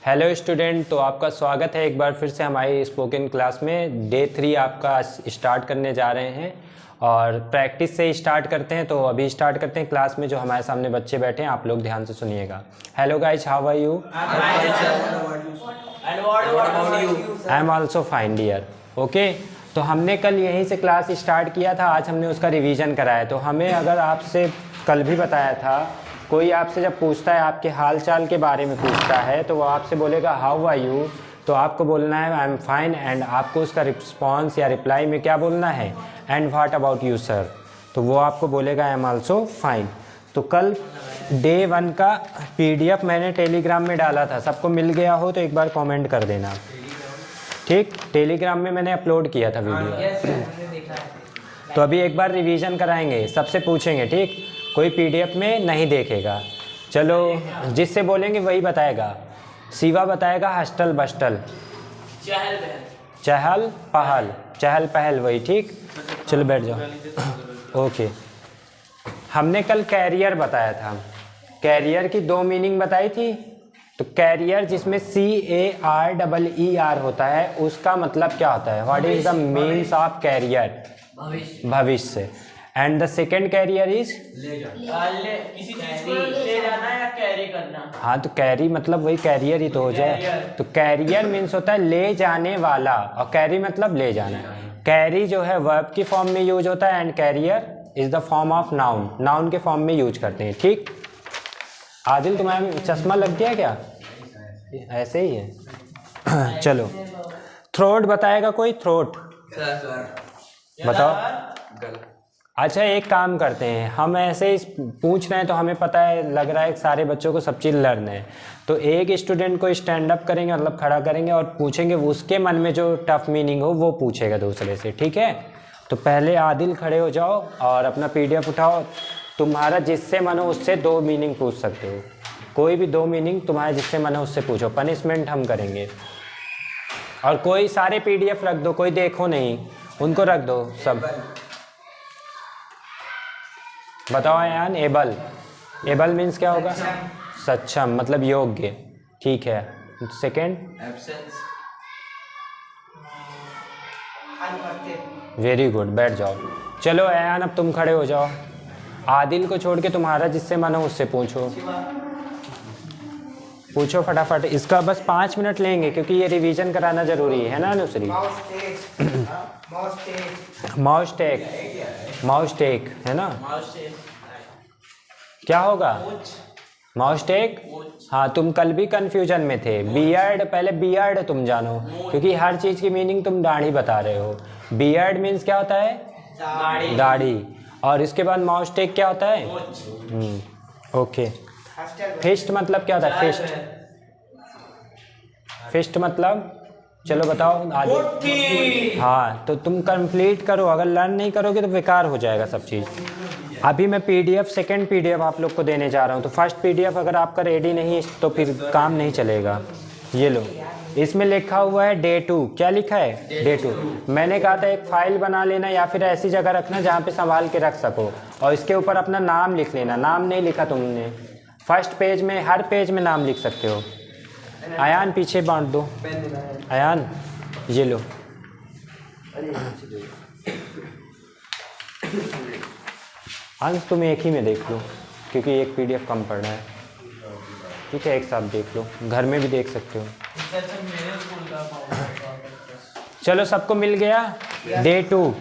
Hello student, तो आपका स्वागत है एक बार फिर से हमारी स्पोकन क्लास में। डे 3 आपका स्टार्ट करने जा रहे हैं और प्रैक्टिस से ही स्टार्ट करते हैं। तो अभी स्टार्ट करते हैं क्लास में। जो हमारे सामने बच्चे बैठे हैं आप लोग ध्यान से सुनिएगा। Hello guys, how are you? I am also fine dear. Okay, तो हमने कल यहीं से क्लास स्टार्ट किया था। आज हमने उसका रिवीजन कराया। तो हमें अगर आपसे कल भी बताया था, कोई आपसे जब पूछता है, आपके हाल चाल के बारे में पूछता है, तो वो आपसे बोलेगा हाउ आर यू, तो आपको बोलना है आई एम फाइन। एंड आपको उसका रिस्पॉन्स या रिप्लाई में क्या बोलना है? And what about you sir. तो वो आपको बोलेगा आई एम ऑल्सो फाइन। तो कल डे 1 का PDF मैंने टेलीग्राम में डाला था। सबको मिल गया हो तो एक बार कमेंट कर देना। ठीक, टेलीग्राम में मैंने अपलोड किया था वीडियो। तो अभी एक बार रिवीजन कराएंगे, सबसे पूछेंगे। ठीक, कोई PDF में नहीं देखेगा। चलो, जिससे बोलेंगे वही बताएगा। शिवा बताएगा हस्टल बस्टल, चहल पहल, चहल पहल वही। ठीक, चलो बैठ जाओ। ओके, हमने कल कैरियर बताया था। कैरियर की 2 मीनिंग बताई थी। तो कैरियर जिसमें CARER होता है, उसका मतलब क्या होता है? What is the means of career? भविष्य। And the second career is किसी चीज को ले जाना या कैरी करना। हाँ, तो कैरी मतलब वही कैरियर ही तो हो जाए। तो कैरियर मीन्स होता है ले जाने वाला, और कैरी मतलब ले जाना। कैरी जो है वर्ब की फॉर्म में यूज होता है, and carrier is the form of noun, noun के फॉर्म में यूज करते हैं। ठीक, आदिल तुम्हारा चश्मा लग गया क्या? ऐसे ही है। चलो, थ्रोट बताएगा कोई? थ्रोट बताओ। अच्छा, एक काम करते हैं, हम ऐसे ही पूछ रहे हैं तो हमें पता है, लग रहा है सारे बच्चों को सब चीज़ लर्न है। तो एक स्टूडेंट को स्टैंड अप करेंगे, मतलब खड़ा करेंगे और पूछेंगे, उसके मन में जो टफ मीनिंग हो वो पूछेगा दूसरे से। ठीक है, तो पहले आदिल खड़े हो जाओ और अपना PDF उठाओ। तुम्हारा जिससे मन हो उससे 2 मीनिंग पूछ सकते हो। कोई भी 2 मीनिंग तुम्हारा जिससे मन हो उससे पूछो। पनिशमेंट हम करेंगे। और कोई सारे PDF रख दो, कोई देखो नहीं, उनको रख दो सब। बताओ यान। एबल, एबल मीन्स क्या होगा? सक्षम, मतलब योग्य। ठीक है, सेकेंड एब्सेंस, वेरी गुड, बैठ जाओ। चलो ऐन, अब तुम खड़े हो जाओ। आदिल को छोड़ के तुम्हारा जिससे मन हो उससे पूछो। पूछो फटाफट। इसका बस 5 मिनट लेंगे क्योंकि ये रिवीजन कराना जरूरी है ना Anushree? Mouse take, mouse take है ना? क्या होगा? Mouse take. हाँ, तुम कल भी कंफ्यूजन में थे। बियर्ड, पहले बियर्ड तुम जानो, क्योंकि हर चीज़ की मीनिंग तुम दाढ़ी बता रहे हो। बियर्ड मीन्स क्या होता है? दाढ़ी। और इसके बाद माउस टेक क्या होता है? ओके। फिस्ट मतलब क्या होता है? फिस्ट, फिस्ट मतलब, चलो बताओ आगे। हाँ, तो तुम कंप्लीट करो। अगर लर्न नहीं करोगे तो बेकार हो जाएगा सब चीज़। अभी मैं PDF, सेकेंड PDF आप लोग को देने जा रहा हूँ। तो फर्स्ट PDF अगर आपका रेडी नहीं है तो फिर काम नहीं चलेगा। ये लो, इसमें लिखा हुआ है Day 2। क्या लिखा है? Day 2। मैंने कहा था एक फाइल बना लेना या फिर ऐसी जगह रखना जहाँ पे संभाल के रख सको, और इसके ऊपर अपना नाम लिख लेना। नाम नहीं लिखा तुमने? फर्स्ट पेज में, हर पेज में नाम लिख सकते हो। अयान पीछे बांट दो। अयान ये लो। अंश तुम एक ही में देख लो क्योंकि एक PDF कम पड़ रहा है। ठीक है, एक साथ देख लो, घर में भी देख सकते हो। चलो, सबको मिल गया? Day 2।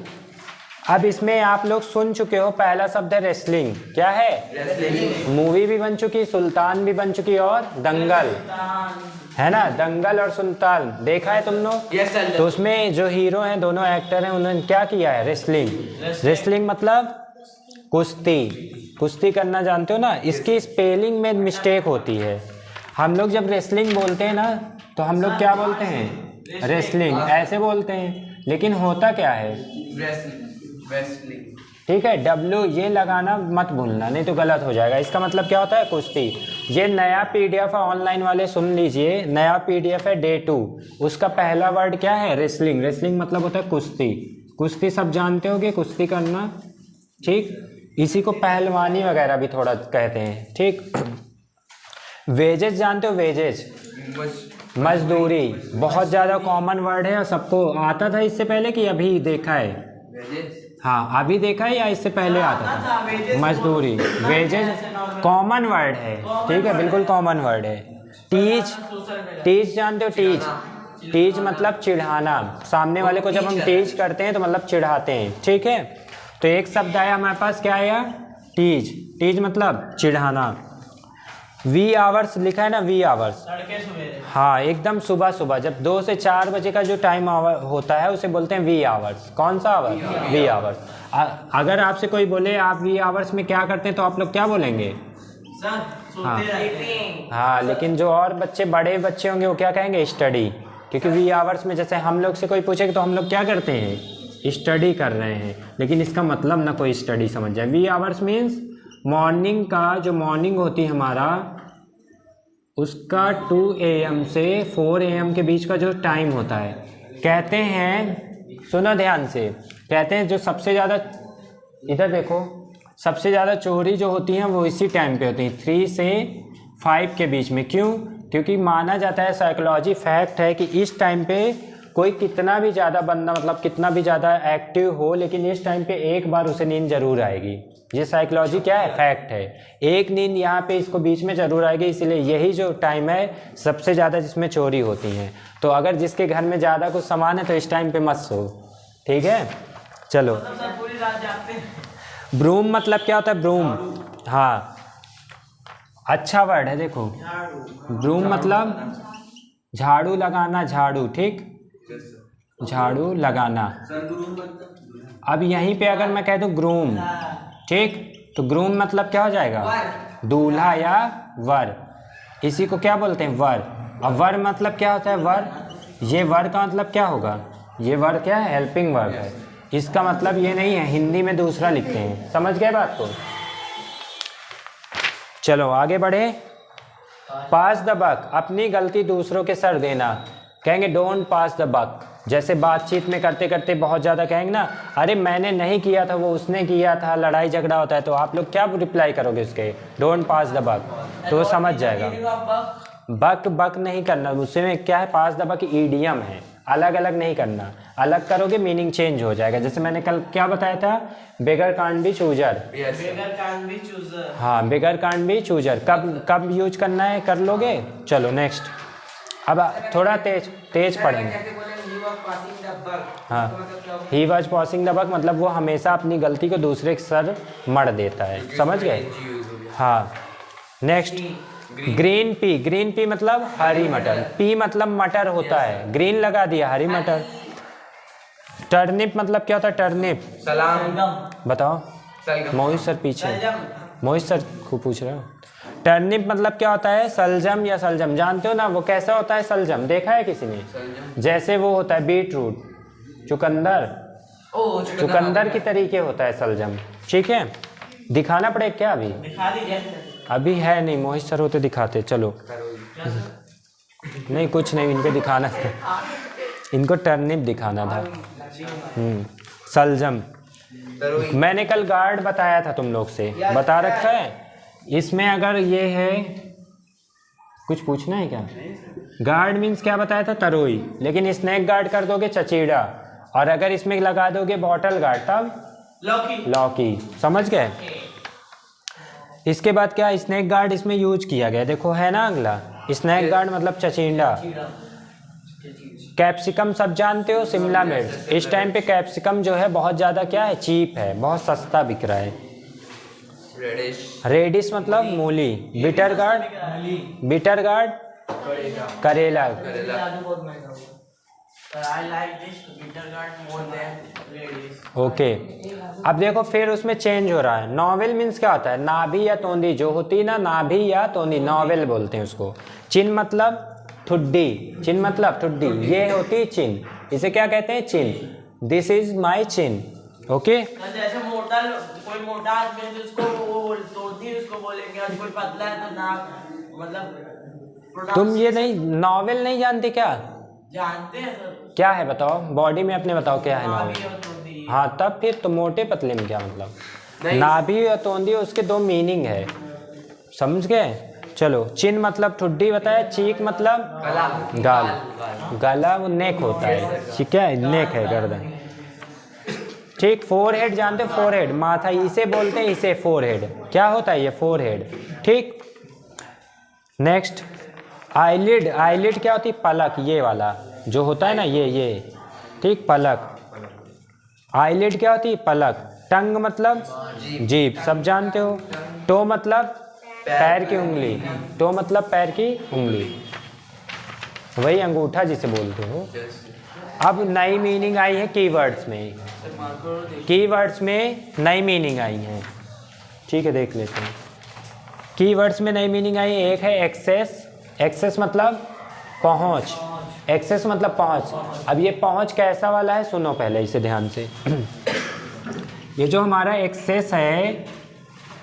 अब इसमें आप लोग सुन चुके हो, पहला शब्द है रेसलिंग। क्या है? रेसलिंग। मूवी भी बन चुकी, सुल्तान भी बन चुकी, और दंगल है ना? दंगल और सुल्तान देखा है तुम लोग? तो उसमें जो हीरो हैं, दोनों एक्टर हैं, उन्होंने क्या किया है? रेसलिंग। रेसलिंग मतलब कुश्ती। कुश्ती करना जानते हो ना? इसकी स्पेलिंग में मिस्टेक होती है। हम लोग जब रेसलिंग बोलते हैं ना, तो हम लोग क्या बोलते हैं? रेसलिंग ऐसे बोलते हैं, लेकिन होता क्या है? ठीक है, W ये लगाना मत भूलना, नहीं तो गलत हो जाएगा। इसका मतलब क्या होता है? कुश्ती। ये नया PDF है, ऑनलाइन वाले सुन लीजिए। नया PDF है Day 2। उसका पहला वर्ड क्या है? रेसलिंग। रेसलिंग मतलब होता है कुश्ती। कुश्ती सब जानते होगे, कुश्ती करना। ठीक, इसी को पहलवानी वगैरह भी थोड़ा कहते हैं। ठीक, वेजेस जानते हो? वेजेस मजदूरी बहुत ज़्यादा कॉमन वर्ड है और सबको आता था इससे पहले कि अभी देखा है? हाँ, अभी देखा है या इससे पहले आता था? मजदूरी, वेजेज कॉमन वर्ड है, ठीक है, बिल्कुल कॉमन वर्ड है। टीच, टीच जानते हो? टीच, टीच मतलब चिढ़ाना। सामने वाले को जब हम टीच करते हैं तो मतलब चिढ़ाते हैं, ठीक है। तो एक शब्द आया हमारे पास, क्या आया? टीच। टीच मतलब चिढ़ाना। वी आवर्स लिखा है ना, वी आवर्स। हाँ, एकदम सुबह सुबह जब 2 से 4 बजे का जो टाइम होता है उसे बोलते हैं वी आवर्स। कौन सा आवर? We hours. अगर आपसे कोई बोले आप वी आवर्स में क्या करते हैं तो आप लोग क्या बोलेंगे? हाँ, लेकिन जो और बच्चे, बड़े बच्चे होंगे वो क्या कहेंगे? स्टडी। क्योंकि वी आवर्स में जैसे हम लोग से कोई पूछेगा तो हम लोग क्या करते हैं? स्टडी कर रहे हैं, लेकिन इसका मतलब ना कोई स्टडी समझ जाए। वी आवर्स मीन्स मॉर्निंग का, जो मॉर्निंग होती है हमारा, उसका 2 AM से 4 AM के बीच का जो टाइम होता है, कहते हैं, सुनो ध्यान से, कहते हैं जो सबसे ज़्यादा, इधर देखो, सबसे ज़्यादा चोरी जो होती हैं वो इसी टाइम पे होती हैं, 3 से 5 के बीच में। क्यों? क्योंकि माना जाता है, साइकोलॉजी फैक्ट है कि इस टाइम पे कोई कितना भी ज़्यादा बंदा, मतलब कितना भी ज़्यादा एक्टिव हो, लेकिन इस टाइम पे एक बार उसे नींद जरूर आएगी। ये साइकोलॉजी क्या है? फैक्ट है। एक नींद यहाँ पे इसको बीच में जरूर आएगी, इसलिए यही जो टाइम है सबसे ज़्यादा जिसमें चोरी होती हैं। तो अगर जिसके घर में ज़्यादा कुछ सामान है तो इस टाइम पे मत सो, ठीक है। चलो, ब्रूम मतलब क्या होता है? ब्रूम, हाँ, अच्छा वर्ड है, देखो, ब्रूम मतलब झाड़ू लगाना, झाड़ू, ठीक, झाड़ू लगाना। अब यहीं पे अगर मैं कह दूं ग्रूम, ठीक, तो ग्रूम मतलब क्या हो जाएगा? दूल्हा या वर। इसी को क्या बोलते हैं? वर। अब वर मतलब क्या होता है? वर, ये वर का मतलब क्या होगा? ये वर क्या है? हेल्पिंग वर्ब है। इसका मतलब ये नहीं है, हिंदी में दूसरा लिखते हैं। समझ गए बात को? चलो आगे बढ़े। पास द बक, अपनी गलती दूसरों के सर देना। कहेंगे डोंट पास द बक। जैसे बातचीत में करते करते बहुत ज़्यादा कहेंगे ना, अरे मैंने नहीं किया था, वो उसने किया था, लड़ाई झगड़ा होता है, तो आप लोग क्या रिप्लाई करोगे उसके? डोंट पास द बक, तो वो समझ जाएगा। बक बक नहीं करना, उसमें क्या है? पास द बक ईडियम है, अलग अलग नहीं करना। अलग करोगे मीनिंग चेंज हो जाएगा। जैसे मैंने कल क्या बताया था? बेगर कांट बी चूजर। हाँ, बेगर कांट बी चूजर। कब कब यूज करना है? कर लोगे? चलो नेक्स्ट। अब थोड़ा तेज पढ़ेंगे। हाँ, he was passing the buck मतलब वो हमेशा अपनी गलती को दूसरे के सर मढ़ देता है। समझ गए? हाँ, next. Green pea, green pea मतलब हरी मटर। पी मतलब मटर होता है, ग्रीन लगा दिया, हरी मटर। टर्निप मतलब क्या होता है? टर्निप, सलाम। बताओ मोहित सर, पीछे मोहित सर को पूछ रहे हो। टर्निप मतलब क्या होता है? सलजम या सलजम, जानते हो ना वो कैसा होता है? सलजम देखा है किसी ने? जैसे वो होता है बीट रूट, चुकंदर, चुकंदर की तरीके होता है सलजम, ठीक है। दिखाना पड़ेगा क्या? अभी अभी है नहीं, मोहित सर होते दिखाते। चलो नहीं, कुछ नहीं, इनको दिखाना था, इनको टर्निप दिखाना था। सलजम। मैंने कल गार्ड बताया था तुम लोग से, बता रखा है। इसमें अगर ये है, कुछ पूछना है क्या? गार्ड मीन्स क्या बताया था? तरोई। लेकिन स्नेक गार्ड कर दोगे चचीड़ा, और अगर इसमें लगा दोगे बॉटल गार्ड तब लौकी। लौकी, समझ गए? इसके बाद क्या? स्नेक गार्ड इसमें यूज किया गया, देखो है ना अगला। स्नेक गार्ड मतलब चचीड़ा। कैप्सिकम सब जानते हो, शिमला मिर्च। इस टाइम पे कैप्सिकम जो है बहुत ज़्यादा क्या है? चीप है, बहुत सस्ता बिक रहा है। रेडिश मतलब मूली। बिटर गार्ड, बिटर गार्ड करेला। ओके, अब देखो फिर उसमें चेंज हो रहा है। नॉवेल मीन्स क्या होता है? नाभि या तोंदी जो होती है ना, नाभि या तोंदी, नॉवेल बोलते हैं उसको। चिन मतलब ठुड्डी, चिन मतलब ठुड्डी, ये होती है चिन, इसे क्या कहते हैं? Chin. This is my chin, okay. जैसे मोटा, कोई मोटा आदमी है तो उसको वो तोड़ती है, उसको बोलेंगे, और कोई पतला है तो नाक, मतलब। तुम ये नहीं, नॉवेल नहीं जानते क्या? जानते हैं सर। क्या है बताओ? बॉडी में अपने बताओ क्या है नॉवेल? हाँ, तब फिर तो मोटे पतले में क्या मतलब? नाभि और तोंदी, उसके दो मीनिंग है, समझ गए? चलो, चिन मतलब ठुड्डी बताया, चीक मतलब गाल, गला वो नेक होता है, ठीक है, नेक है गर्दन, ठीक। फोरहेड जानते हो, फोरहेड माथा, इसे बोलते हैं, इसे फोरहेड, क्या होता है ये फोरहेड, ठीक। नेक्स्ट आईलिड, आईलिड क्या होती है, पलक, ये वाला जो होता है ना, ये ठीक, पलक। आईलिड क्या होती है, पलक। टंग मतलब जीभ, सब जानते हो। टो मतलब पैर की उंगली, टो मतलब पैर की उंगली, वही अंगूठा जिसे बोलते हो। अब नई मीनिंग आई है कीवर्ड्स में, कीवर्ड्स में नई मीनिंग आई है, ठीक है, देख लेते हैं। कीवर्ड्स में नई मीनिंग आई, एक है एक्सेस, एक्सेस मतलब पहुंच, एक्सेस मतलब पहुंच। अब ये पहुंच कैसा वाला है, सुनो पहले इसे ध्यान से। ये जो हमारा एक्सेस है,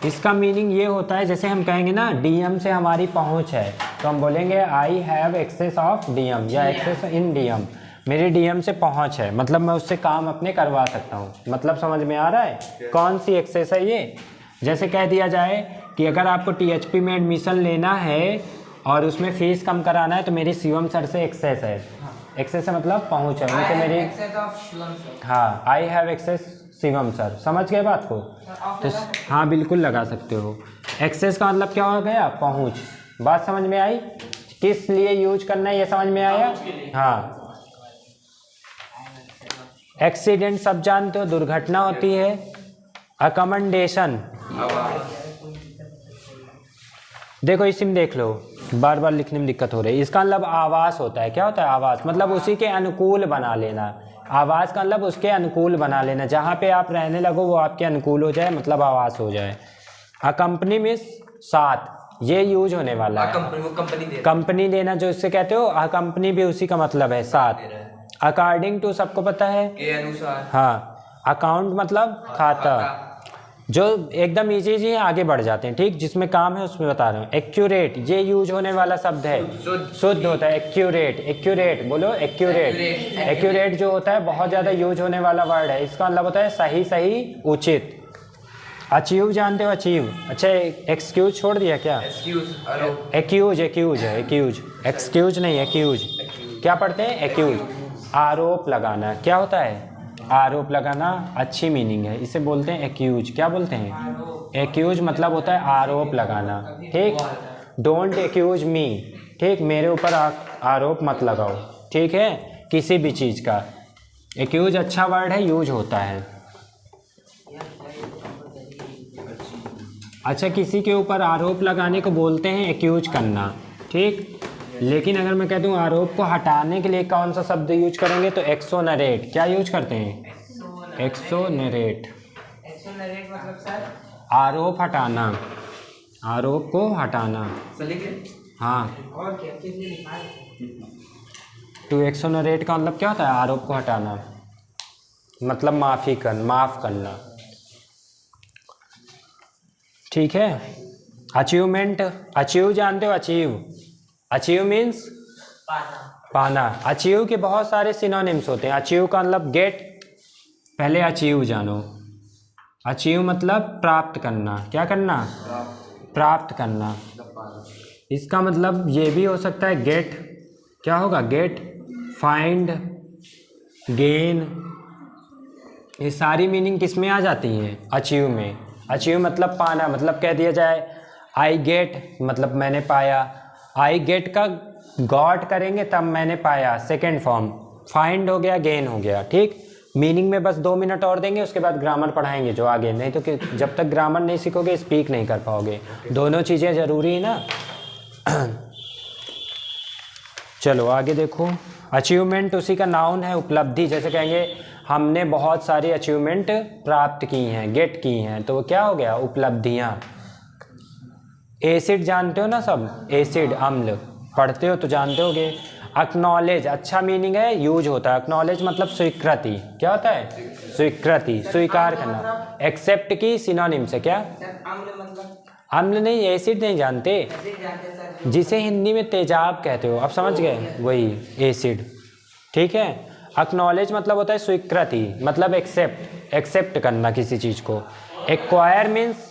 इसका मीनिंग ये होता है, जैसे हम कहेंगे ना डीएम से हमारी पहुंच है, तो हम बोलेंगे I have access of DM, या एक्सेस इन डीएम, मेरी डीएम से पहुंच है, मतलब मैं उससे काम अपने करवा सकता हूँ। मतलब समझ में आ रहा है कौन सी एक्सेस है ये। जैसे कह दिया जाए कि अगर आपको टीएचपी में एडमिशन लेना है और उसमें फ़ीस कम कराना है, तो मेरी शिवम सर से एक्सेस है, एक्सेस है मतलब पहुँच है उनसे मेरी, हाँ, I have access Shivam sir, समझ गए बात को। तो हाँ बिल्कुल लगा सकते हो। एक्सेस का मतलब क्या हो गया, पहुँच। बात समझ में आई, किस लिए यूज करना है ये समझ में आया, हाँ। एक्सीडेंट सब जानते हो, दुर्घटना होती है। अकमेंडेशन, देखो इसमें देख लो, बार बार लिखने में दिक्कत हो रही है। इसका मतलब आवास होता है, क्या होता है आवास, मतलब उसी के अनुकूल बना लेना। आवास का मतलब उसके अनुकूल बना लेना, जहाँ पे आप रहने लगो वो आपके अनुकूल हो जाए, मतलब आवास हो जाए। अकम्पनी मीन्स साथ, ये यूज होने वाला है, कंपनी देना जो इससे कहते हो, अकम्पनी भी उसी का मतलब है साथ। अकॉर्डिंग टू सबको पता है, के अनुसार, हाँ। अकाउंट मतलब खाता, जो एकदम इजी है, आगे बढ़ जाते हैं, ठीक, जिसमें काम है उसमें बता रहा हूँ। एक्यूरेट, ये यूज होने वाला शब्द है, शुद्ध होता है। एक्यूरेट, एक्यूरेट बोलो, एक्यूरेट। एक्यूरेट जो होता है बहुत ज़्यादा यूज होने वाला वर्ड है, इसका मतलब होता है सही सही, उचित। अचीव जानते हो, अचीव, अच्छा एक्सक्यूज छोड़ दिया क्या, एक्यूज, एक्यूज है, एक्यूज, एक्सक्यूज नहीं, एक्यूज। क्या पढ़ते हैं, एक्यूज, आरोप लगाना, क्या होता है, आरोप लगाना, अच्छी मीनिंग है, इसे बोलते हैं एक्यूज। क्या बोलते हैं, एक्यूज मतलब होता है आरोप लगाना, ठीक। डोंट एक्यूज मी, ठीक, मेरे ऊपर आरोप मत लगाओ, ठीक है, किसी भी चीज़ का। एक्यूज अच्छा वर्ड है, यूज होता है। अच्छा, किसी के ऊपर आरोप लगाने को बोलते हैं एक्यूज करना, ठीक। लेकिन अगर मैं कह दूं आरोप को हटाने के लिए कौन सा शब्द यूज करेंगे, तो एक्सोनरेट। क्या यूज करते हैं, एक्सोनरेट। एक्सोनरेट मतलब सर आरोप हटाना, आरोप को हटाना, हाँ। और क्या किसने लिखा है, टू एक्सोनरेट का मतलब क्या होता है, आरोप को हटाना, मतलब माफ करना, ठीक है। अचीवमेंट, अचीव जानते हो, अचीव, अचीव मीन्स पाना। अचीव के बहुत सारे सिनोनिम्स होते हैं। अचीव का मतलब गेट, पहले अचीव जानो। अचीव मतलब प्राप्त करना, क्या करना, प्राप्त करना। इसका मतलब ये भी हो सकता है गेट, क्या होगा, गेट, फाइंड, गेन, ये सारी मीनिंग किस में आ जाती हैं, अचीव में। अचीव मतलब पाना, मतलब कह दिया जाए आई गेट मतलब मैंने पाया, आई गेट का गॉट करेंगे तब मैंने पाया, सेकेंड फॉर्म। फाइंड हो गया, गेन हो गया, ठीक। मीनिंग में बस 2 मिनट और देंगे, उसके बाद ग्रामर पढ़ाएंगे जो आगे, नहीं तो कि जब तक ग्रामर नहीं सीखोगे स्पीक नहीं कर पाओगे, दोनों चीज़ें ज़रूरी है ना। चलो आगे देखो। अचीवमेंट उसी का नाउन है, उपलब्धि, जैसे कहेंगे हमने बहुत सारी अचीवमेंट प्राप्त की हैं, गेट की हैं, तो वो क्या हो गया, उपलब्धियाँ। एसिड जानते हो ना सब, एसिड अम्ल, पढ़ते हो तो जानते होगे। एक्नॉलेज अच्छा मीनिंग है, यूज होता है। एक्नॉलेज मतलब स्वीकृति, क्या होता है, स्वीकृति, स्वीकार करना। एक्सेप्ट की सिनोनिम से क्या, अम्ल नहीं, एसिड नहीं जानते, जिसे हिंदी में तेजाब कहते हो, अब समझ गए, वही एसिड, ठीक है। एक्नॉलेज मतलब होता है स्वीकृति, मतलब एक्सेप्ट, एक्सेप्ट करना किसी चीज़ को। एक्वायर मीन्स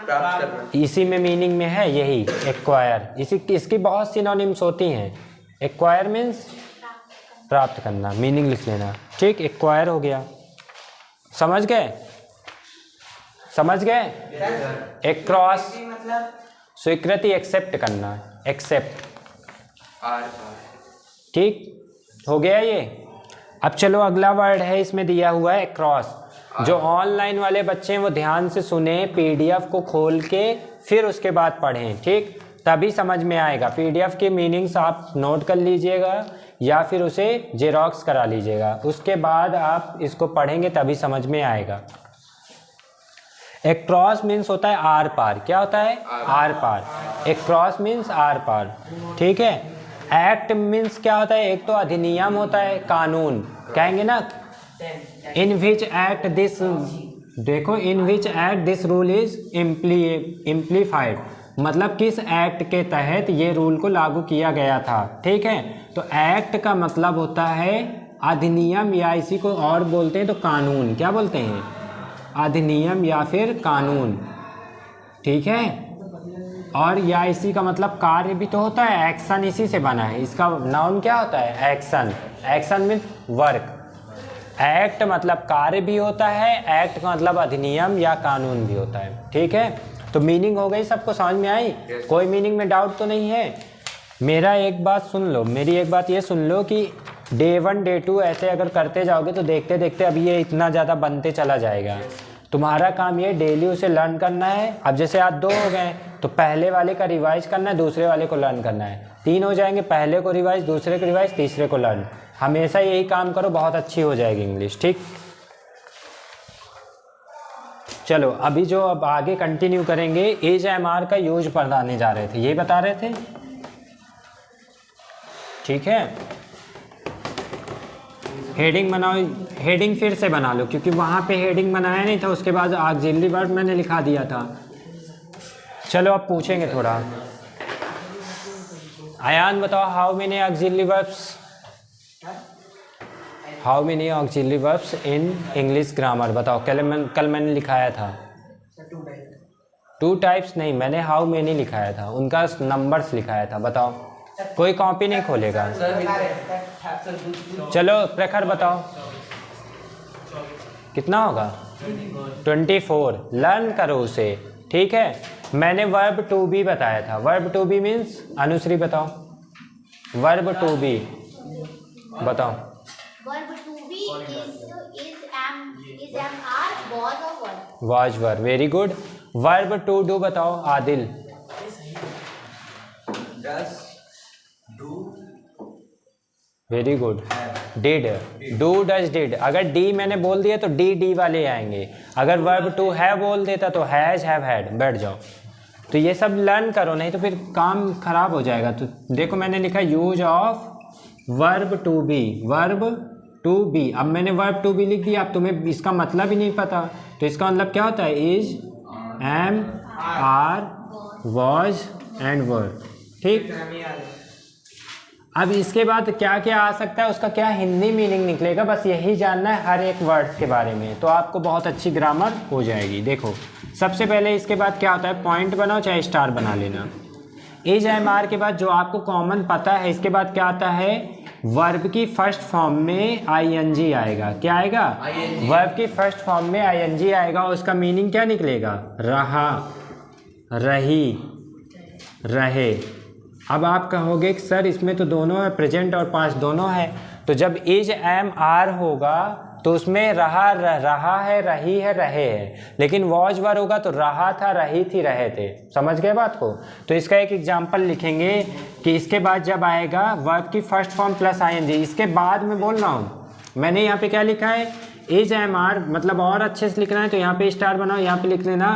प्राप्त करना। इसी में मीनिंग में है यही एक्वायर। इसकी बहुत सिनोनिम्स होती हैं। एक्वायर मीन्स प्राप्त करना, मीनिंग लिख लेना। ठीक, एक्वायर हो गया। समझ गए? समझ गए? एक्रॉस मतलब स्वीकृति, एक्सेप्ट करना, एक्सेप्ट। आर ठीक हो गया ये। अब चलो अगला वर्ड है इसमें दिया हुआ है एक्रॉस। जो ऑनलाइन वाले बच्चे हैं वो ध्यान से सुने, पीडीएफ को खोल के फिर उसके बाद पढ़ें। ठीक, तभी समझ में आएगा। पीडीएफ के मीनिंग्स आप नोट कर लीजिएगा या फिर उसे जेरॉक्स करा लीजिएगा, उसके बाद आप इसको पढ़ेंगे तभी समझ में आएगा। एक्रॉस मीन्स होता है आर पार। क्या होता है? आर पार। एक्रॉस मीन्स आर पार। ठीक है। एक्ट मीन्स क्या होता है? एक तो अधिनियम होता है, कानून कहेंगे ना। इन विच एक्ट दिस, देखो, in which act this rule is amplified, मतलब किस एक्ट के तहत ये रूल को लागू किया गया था। ठीक है। तो एक्ट का मतलब होता है अधिनियम, या इसी को और बोलते हैं तो कानून। क्या बोलते हैं? अधिनियम या फिर कानून। ठीक है। और या इसी का मतलब कार्य भी तो होता है, एक्शन इसी से बना है। इसका नाउन क्या होता है? Action. Action mean work. Act मतलब कार्य भी होता है, एक्ट का मतलब अधिनियम या कानून भी होता है। ठीक है। तो मीनिंग हो गई, सबको समझ में आई? कोई मीनिंग में डाउट तो नहीं है? मेरा एक बात सुन लो, मेरी एक बात ये सुन लो कि डे 1 डे 2 ऐसे अगर करते जाओगे तो देखते देखते अभी ये इतना ज़्यादा बनते चला जाएगा। तुम्हारा काम ये डेली उसे लर्न करना है। अब जैसे आज 2 हो गए तो पहले वाले का रिवाइज करना है, दूसरे वाले को लर्न करना है। 3 हो जाएंगे, पहले को रिवाइज, दूसरे को रिवाइज, तीसरे को लर्न। हमेशा यही काम करो, बहुत अच्छी हो जाएगी इंग्लिश। ठीक, चलो अभी जो अब आगे कंटिन्यू करेंगे, एज एम आर का यूज बताने जा रहे थे, ये बता रहे थे। ठीक है। हेडिंग बनाओ, हेडिंग फिर से बना लो क्योंकि वहाँ पे हेडिंग बनाया नहीं था, उसके बाद ऑक्सिलरी वर्ब मैंने लिखा दिया था। चलो अब पूछेंगे थोड़ा। आयान बताओ, how many auxiliary verbs, how many auxiliary verbs in English grammar बताओ। कल मैंने लिखाया था 2 टाइप्स नहीं, मैंने हाउ मेनी लिखाया था, उनका नंबर्स लिखाया था। बताओ, कोई कॉपी नहीं खोलेगा। चलो प्रखर बताओ कितना होगा? 24। लर्न करो उसे। ठीक है। मैंने वर्ब टू बी बताया था। Verb to be means, Anushree बताओ, वर्ब टू बी बताओ। Verb to be is am are was or were. Was were, very good. Verb to do बताओ आदिल। Very good. Did, do, does, did. अगर D मैंने बोल दिया तो डी वाले आएंगे। अगर वर्ब टू है बोल देता तो हैज, हैव, हैड। बैठ जाओ। तो ये सब लर्न करो, नहीं तो फिर काम खराब हो जाएगा। तो देखो मैंने लिखा use of verb to be, verb to be. अब मैंने वर्ब टू बी लिख दिया, अब तुम्हें इसका मतलब ही नहीं पता, तो इसका मतलब क्या होता है? Is, am, are, was and were. ठीक। अब इसके बाद क्या क्या आ सकता है, उसका क्या हिंदी मीनिंग निकलेगा, बस यही जानना है हर एक वर्ड के बारे में, तो आपको बहुत अच्छी ग्रामर हो जाएगी। देखो सबसे पहले इसके बाद क्या होता है, पॉइंट बनाओ चाहे स्टार बना लेना। एज एम आर के बाद जो आपको कॉमन पता है, इसके बाद क्या आता है, वर्ब की फर्स्ट फॉर्म में आईएनजी आएगा। क्या आएगा? वर्ब की फर्स्ट फॉर्म में आईएनजी आएगा। उसका मीनिंग क्या निकलेगा? रहा, रही, रहे। अब आप कहोगे कि सर इसमें तो दोनों है, प्रेजेंट और पास्ट दोनों है। तो जब इज एम आर होगा तो उसमें रहा है, रही है, रहे है। लेकिन वॉज वर होगा तो रहा था, रही थी, रहे थे। समझ गए बात को? तो इसका एक एग्जांपल लिखेंगे कि इसके बाद जब आएगा वर्ब की फर्स्ट फॉर्म प्लस आईएनजी, इसके बाद में बोल रहा हूँ मैंने यहाँ पे क्या लिखा है, इज एम आर, मतलब और अच्छे से लिखना है तो यहाँ पे स्टार बनाओ, यहाँ पे लिख लेना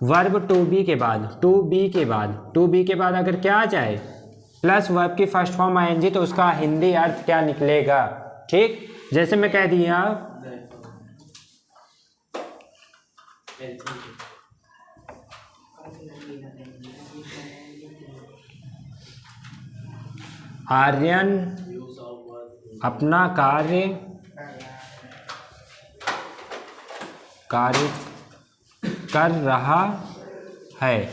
वर्ब टू बी के बाद, टू बी के बाद, टू बी के बाद अगर क्या आ जाए प्लस वर्ब की फर्स्ट फॉर्म आईएनजी तो उसका हिंदी अर्थ क्या निकलेगा। ठीक, जैसे मैं कह दिया आर्यन अपना कार्य कर रहा है।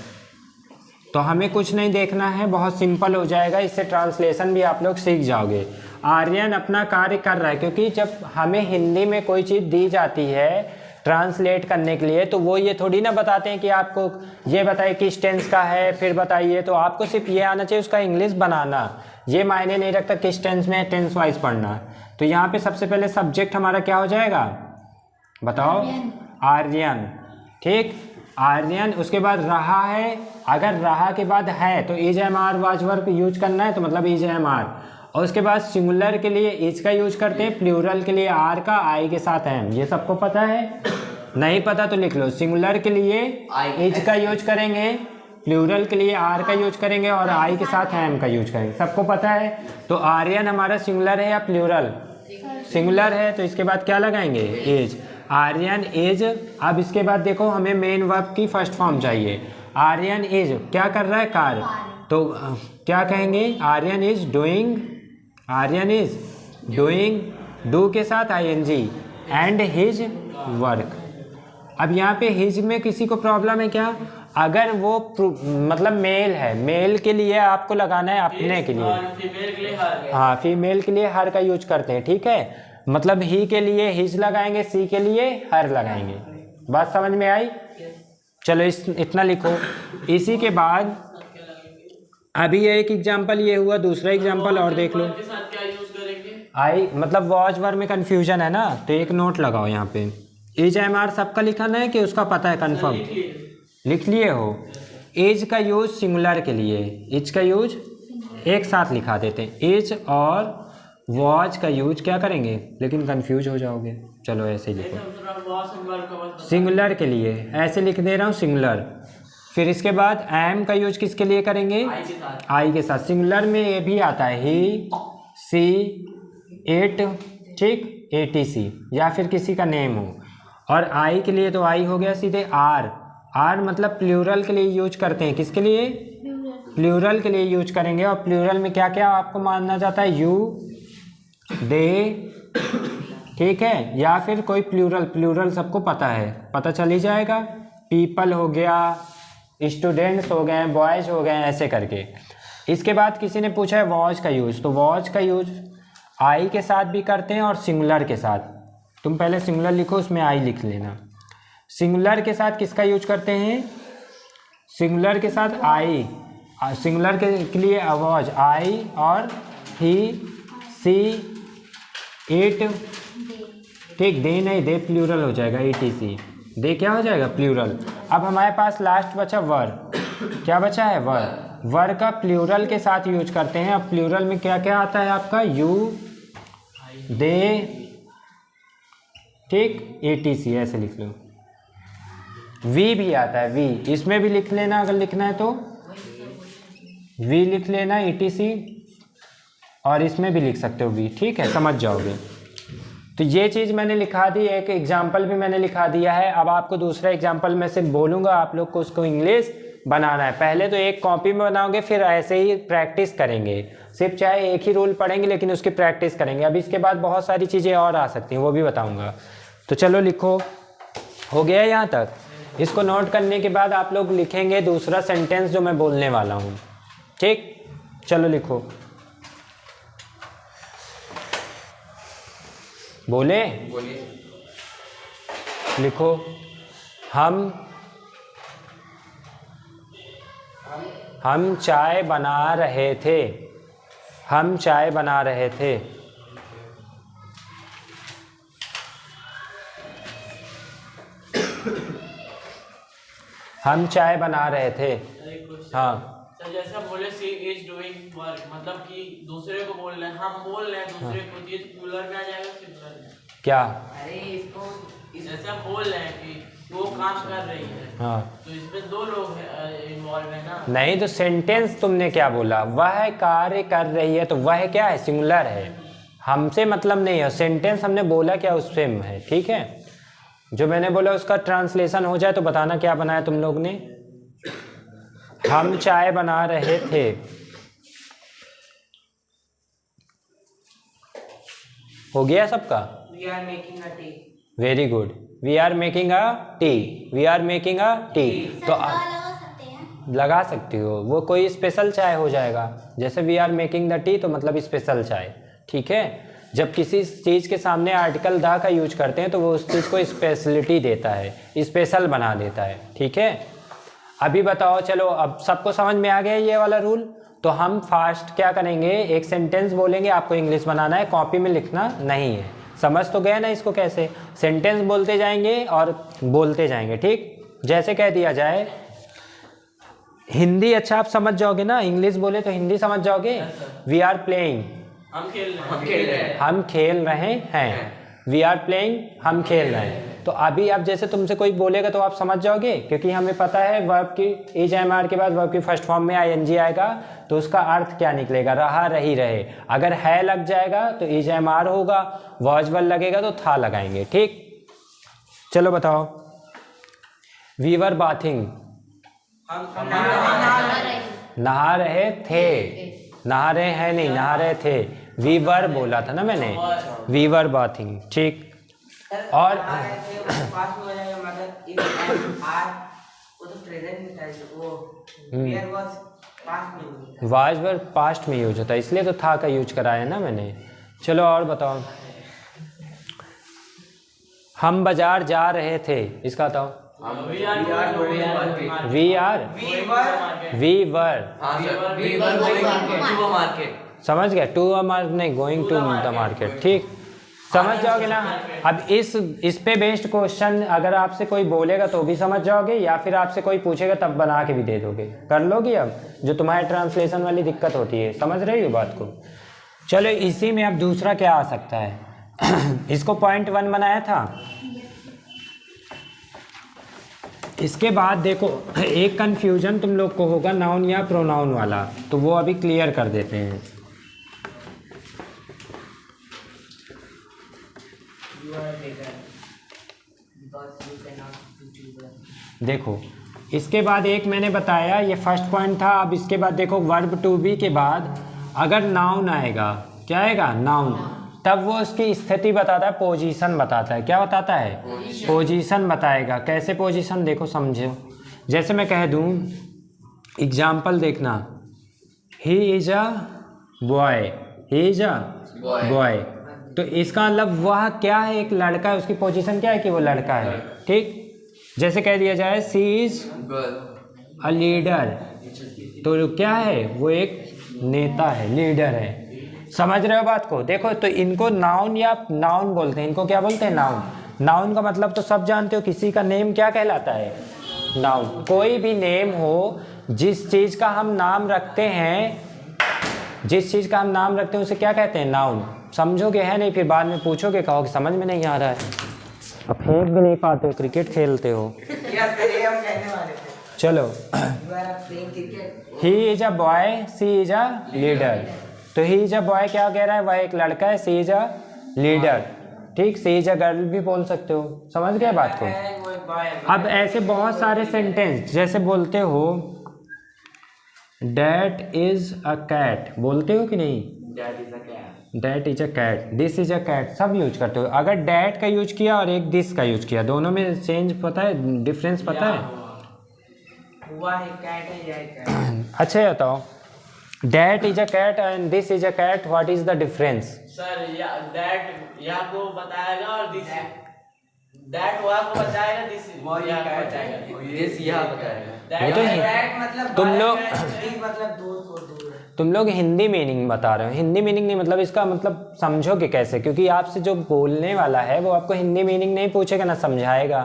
तो हमें कुछ नहीं देखना है, बहुत सिंपल हो जाएगा, इससे ट्रांसलेशन भी आप लोग सीख जाओगे। आर्यन अपना कार्य कर रहा है, क्योंकि जब हमें हिंदी में कोई चीज़ दी जाती है ट्रांसलेट करने के लिए, तो वो ये थोड़ी ना बताते हैं कि आपको ये बताइए किस टेंस का है, फिर बताइए। तो आपको सिर्फ ये आना चाहिए, उसका इंग्लिश बनाना। ये मायने नहीं रखता किस टेंस में, टेंस वाइज पढ़ना। तो यहाँ पे सबसे पहले सब्जेक्ट हमारा क्या हो जाएगा, बताओ? आर्यन। ठीक, आर्यन। उसके बाद रहा है, अगर रहा के बाद है तो is am are was verb use करना है, तो मतलब इज एम आर। और उसके बाद सिंगुलर के लिए इज का यूज करते हैं, प्लूरल के लिए आर का, आई के साथ एम। ये सबको पता है? नहीं पता तो लिख लो। सिंगुलर के लिए इज का यूज करेंगे, प्लूरल के लिए आर का यूज करेंगे, और आई के साथ एम का यूज करेंगे। सबको पता है? तो आर्यन हमारा सिंगुलर है या प्लूरल? सिंगुलर है, तो इसके बाद क्या लगाएंगे, एज। आर्यन इज। अब इसके बाद देखो हमें मेन वर्ब की फर्स्ट फॉर्म चाहिए। आर्यन इज क्या कर रहा है, कार्य। तो क्या कहेंगे, Aryan is doing, Aryan is doing, do के साथ आईएनजी, एंड हिज वर्क। अब यहाँ पे हिज में किसी को प्रॉब्लम है क्या? अगर वो मतलब मेल है, मेल के लिए आपको लगाना है अपने के लिए, फीमेल के लिए हर। हाँ, फीमेल के लिए हर का यूज करते हैं, ठीक है। मतलब ही के लिए हिज लगाएंगे, सी के लिए हर लगाएंगे। बात समझ में आई? चलो इतना लिखो। इसी के बाद अभी एक एग्जांपल ये हुआ, दूसरा एग्जांपल और देख लो। के साथ क्या यूज करेंगे? आई मतलब वॉच वर्ब में कंफ्यूजन है ना, तो एक नोट लगाओ यहाँ पे। एज एम आर सबका लिखना है कि उसका पता है कंफर्म? लिख लिए हो। एज का यूज सिंगुलर के लिए, एज का यूज एक साथ लिखा देते हैं। एज और वॉच का यूज क्या करेंगे, लेकिन कंफ्यूज हो जाओगे। चलो ऐसे ही लिखो, सिंगुलर के लिए ऐसे लिख दे रहा हूँ, सिंगुलर। फिर इसके बाद एम का यूज किसके लिए करेंगे, आई के साथ। सिंगुलर में ये भी आता है, ही, सी, इट, ठीक, एटीसी, या फिर किसी का नेम हो। और आई के लिए तो आई हो गया सीधे आर। आर मतलब प्लूरल के लिए यूज करते हैं, किसके लिए, प्लूरल के लिए यूज करेंगे। और प्लूरल में क्या क्या आपको मानना जाता है, यू, दे, ठीक है, या फिर कोई प्लूरल, प्लूरल सबको पता है, पता चल ही जाएगा। पीपल हो गया, स्टूडेंट्स हो गए, बॉयज हो गए, ऐसे करके। इसके बाद किसी ने पूछा है वॉच का यूज, तो वॉच का यूज आई के साथ भी करते हैं और सिंगुलर के साथ। तुम पहले सिंगुलर लिखो, उसमें आई लिख लेना। सिंगुलर के साथ किसका यूज करते हैं, सिंगुलर के साथ आई। सिंगुलर के लिए वॉच, आई, और ही, सी, इट, ठीक, दे नहीं, दे प्लूरल हो जाएगा, ईटीसी, दे क्या हो जाएगा, प्लूरल। अब हमारे पास लास्ट बचा वर। क्या बचा है, वर। वर का प्लूरल के साथ यूज करते हैं। अब प्लूरल में क्या क्या आता है आपका, यू, दे, ठीक, एटीसी, ऐसे लिख लो। वी भी आता है, वी, इसमें भी लिख लेना अगर लिखना है तो, वी लिख लेना, ईटीसी, और इसमें भी लिख सकते हो वी, ठीक है, समझ जाओगे। तो ये चीज़ मैंने लिखा दी, एक एग्जाम्पल भी मैंने लिखा दिया है। अब आपको दूसरा एग्जाम्पल में से बोलूँगा, आप लोग को उसको इंग्लिश बनाना है। पहले तो एक कॉपी में बनाओगे, फिर ऐसे ही प्रैक्टिस करेंगे। सिर्फ चाहे एक ही रूल पढ़ेंगे, लेकिन उसकी प्रैक्टिस करेंगे। अब इसके बाद बहुत सारी चीज़ें और आ सकती हैं, वो भी बताऊँगा। तो चलो लिखो, हो गया यहाँ तक। इसको नोट करने के बाद आप लोग लिखेंगे दूसरा सेंटेंस जो मैं बोलने वाला हूँ, ठीक। चलो लिखो, बोलिए, लिखो। हम चाय बना रहे थे, हम चाय बना रहे थे। हम चाय बना रहे थे। हाँ सर, जैसे हम बोले सी इज डूइंग वर्क, मतलब कि दूसरे को बोल रहे हैं, हम बोल रहे हैं दूसरे को, ये प्लूरल में आ जाएगा, सिंगुलर में? क्या? अरे इसको जैसे हम बोल रहे हैं कि वो काम कर रही है, हाँ, तो इसमें दो लोग इन्वॉल्व है ना। नहीं तो सेंटेंस तुमने क्या बोला, वह कार्य कर रही है, तो वह क्या है, सिंगुलर है, हमसे मतलब नहीं है। सेंटेंस हमने बोला क्या उससे है, ठीक है। जो मैंने बोला उसका ट्रांसलेशन हो जाए तो बताना क्या बनाया तुम लोग ने। हम चाय बना रहे थे, हो गया सबका। We are making a tea. Very good, we are making a tea, we are making a tea. तो लगा सकती हो, वो कोई स्पेशल चाय हो जाएगा। जैसे we are making the tea तो मतलब स्पेशल चाय, ठीक है। जब किसी चीज़ के सामने आर्टिकल द का यूज करते हैं तो वो उस चीज़ को स्पेशलिटी देता है, स्पेशल बना देता है, ठीक है। अभी बताओ, चलो अब सबको समझ में आ गया ये वाला रूल। तो हम फास्ट क्या करेंगे, एक सेंटेंस बोलेंगे, आपको इंग्लिश बनाना है, कॉपी में लिखना नहीं है। समझ तो गए ना इसको कैसे? सेंटेंस बोलते जाएंगे और बोलते जाएंगे, ठीक। जैसे कह दिया जाए हिंदी, अच्छा आप समझ जाओगे ना, इंग्लिश बोले तो हिंदी समझ जाओगे। वी आर प्लेइंग, हम खेल रहे हैं। वी आर प्लेइंग, हम खेल रहे हैं। तो अभी आप जैसे तुमसे कोई बोलेगा तो आप समझ जाओगे, क्योंकि हमें पता है वर्ब की इज एम आर के बाद वर्ब की फर्स्ट फॉर्म में आईएनजी आएगा तो उसका अर्थ क्या निकलेगा, रहा रही रहे। अगर है लग जाएगा तो इज एम आर होगा, वॉज वर लगेगा तो था लगाएंगे, ठीक। चलो बताओ, वी वर बाथिंग, नहा रहे थे, नहा रहे हैं नहीं, नहा रहे थे। वी वर बोला था ना मैंने, वी वर बाथिंग, ठीक। और वाज वर पास्ट में यूज होता है, इसलिए तो था का यूज कराया ना मैंने। चलो और बताओ, हम बाजार जा रहे थे, इसका बताओ। वी वर समझ गया, टू अ मार्केट नहीं, गोइंग टू द मार्केट, ठीक। समझ जाओगे ना। अब इस पे बेस्ड क्वेश्चन अगर आपसे कोई बोलेगा तो भी समझ जाओगे, या फिर आपसे कोई पूछेगा तब बना के भी दे दोगे, कर लोगी। अब जो तुम्हारे ट्रांसलेशन वाली दिक्कत होती है, समझ रही हो बात को। चलो इसी में अब दूसरा क्या आ सकता है इसको पॉइंट 1 बनाया था। इसके बाद देखो एक कंफ्यूजन तुम लोग को होगा नाउन या प्रोनाउन वाला, तो वो अभी क्लियर कर देते हैं। देखो इसके बाद एक मैंने बताया, ये फर्स्ट पॉइंट था। अब इसके बाद देखो वर्ब टू बी के बाद अगर नाउन आएगा, क्या आएगा, नाउन, तब वो उसकी स्थिति बताता है, पोजीशन बताता है। क्या बताता है? पोजीशन बताएगा। कैसे पोजीशन, देखो समझो। जैसे मैं कह दूं, एग्जाम्पल देखना, ही is a boy, he is a boy, तो इसका मतलब वह क्या है, एक लड़का है, उसकी पोजीशन क्या है कि वो लड़का है, ठीक। जैसे कह दिया जाए सी इज अ लीडर, तो क्या है, वो एक नेता है, लीडर है। समझ रहे हो बात को? देखो तो इनको नाउन या नाउन बोलते हैं, इनको क्या बोलते हैं, नाउन। नाउन का मतलब तो सब जानते हो, किसी का नेम क्या कहलाता है, नाउन। कोई भी नेम हो, जिस चीज़ का हम नाम रखते हैं, जिस चीज़ का हम नाम रखते हैं उसे क्या कहते हैं, नाउन। समझोगे है नहीं, फिर बाद में पूछोगे, कहोगे समझ में नहीं आ रहा है। अब फेंक भी नहीं पाते हो, क्रिकेट खेलते हो। चलो, he is a boy, she is a leader. तो ही इज अ बॉय क्या कह रहा है, वह एक लड़का है, सी इज अ लीडर, ठीक। सी इज अ गर्ल भी बोल सकते हो, समझ गए बात को। अब ऐसे बहुत सारे सेंटेंस, जैसे बोलते हो डैट इज अ कैट, बोलते हो कि नहीं, that is a cat, this is a cat, सब यूज करते हो। अगर डैट का यूज किया और एक दिस का यूज किया, दोनों में चेंज पता है, डिफरेंस पता है? अच्छा बताओ, that is a cat and this is a cat, what is the difference? Sir that यहाँ को बताएगा और दिस दैट वहाँ को बताएगा, दिस यहाँ को बताएगा, दिस यहाँ बताएगा। दैट मतलब तुम लोग हिंदी मीनिंग बता रहे हो, हिंदी मीनिंग नहीं, मतलब इसका मतलब समझोगे कैसे? क्योंकि आपसे जो बोलने वाला है वो आपको हिंदी मीनिंग नहीं पूछेगा ना, समझाएगा।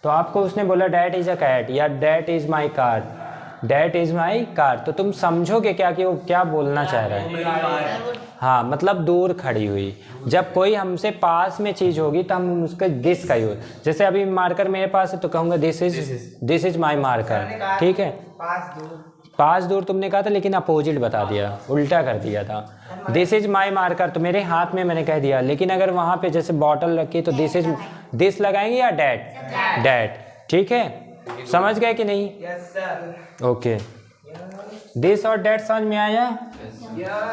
तो आपको उसने बोला डैट इज अ कैट या that is my car, that is my car, तो तुम समझोगे क्या कि वो क्या बोलना चाह रहा है। हाँ, मतलब दूर खड़ी हुई। जब कोई हमसे पास में चीज़ होगी तो हम उसके दिस का यूज, जैसे अभी मार्कर मेरे पास है तो कहूँगा दिस इज माई मार्कर, ठीक है। पास दूर तुमने कहा था, लेकिन अपोजिट बता दिया, उल्टा कर दिया था। दिस इज माई मार्कर तो मेरे हाथ में मैंने कह दिया, लेकिन अगर वहाँ पे जैसे बॉटल रखी तो दिस लगाएंगे या डैट, डैट, ठीक है। समझ गए कि नहीं? ओके, दिस और डैट समझ में आया?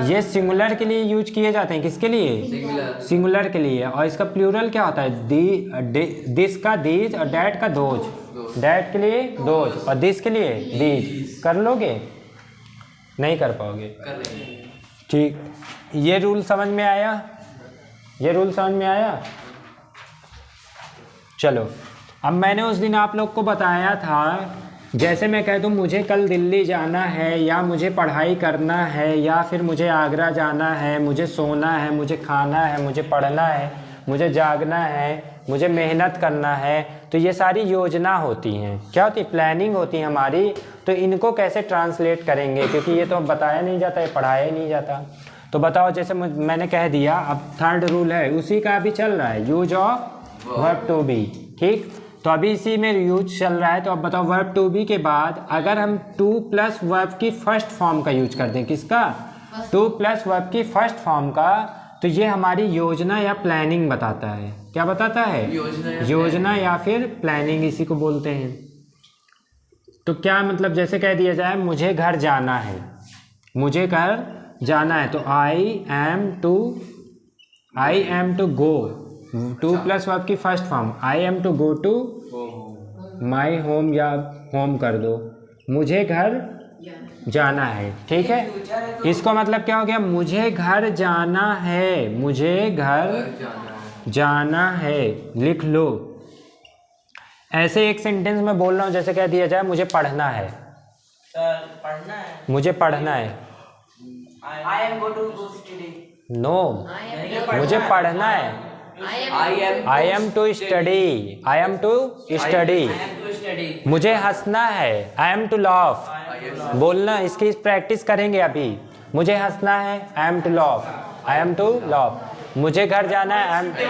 ये सिंगुलर के लिए यूज किए जाते हैं, किसके लिए? सिंगुलर के लिए। और इसका प्लूरल क्या होता है? दिस का दीज और डैट का दोज, डैट के लिए दोज और दिस के लिए दीज। कर लोगे? नहीं कर पाओगे। कर लेंगे। ठीक, ये रूल समझ में आया? ये रूल समझ में आया? चलो, अब मैंने उस दिन आप लोग को बताया था, जैसे मैं कह दूँ मुझे कल दिल्ली जाना है, या मुझे पढ़ाई करना है, या फिर मुझे आगरा जाना है, मुझे सोना है, मुझे खाना है, मुझे पढ़ना है, मुझे जागना है, मुझे मेहनत करना है, तो ये सारी योजना होती हैं। क्या होती है? प्लानिंग होती है हमारी। तो इनको कैसे ट्रांसलेट करेंगे, क्योंकि ये तो बताया नहीं जाता है, पढ़ाया नहीं जाता। तो बताओ, जैसे मैंने कह दिया, अब थर्ड रूल है उसी का अभी चल रहा है, use of verb to be. ठीक, तो अभी इसी में यूज चल रहा है। तो अब बताओ, वर्ब टू बी के बाद अगर हम टू प्लस वर्ब की फर्स्ट फॉर्म का यूज कर दें, किसका? टू प्लस वर्ब की फर्स्ट फॉर्म का, तो ये हमारी योजना या प्लानिंग बताता है। क्या बताता है? योजना या फिर प्लानिंग, इसी को बोलते हैं। तो क्या मतलब, जैसे कह दिया जाए मुझे घर जाना है, मुझे घर जाना है, तो I am to go, to plus verb की first form, I am to go to my home, या होम कर दो, मुझे घर जाना है। ठीक है, इसको मतलब क्या हो गया? मुझे घर जाना है, मुझे घर जाना है, लिख लो। ऐसे एक सेंटेंस में बोल रहा हूँ, जैसे कह दिया जाए मुझे पढ़ना है। सर पढ़ना है, मुझे पढ़ना है। I am go to study. No, मुझे पढ़ना है। I am to study, I am to study. मुझे हंसना है, आई एम टू लाफ। बोलना, इसकी प्रैक्टिस करेंगे अभी। मुझे हंसना है, I am to laugh, I am to laugh. मुझे घर जाना है, आई एम नहीं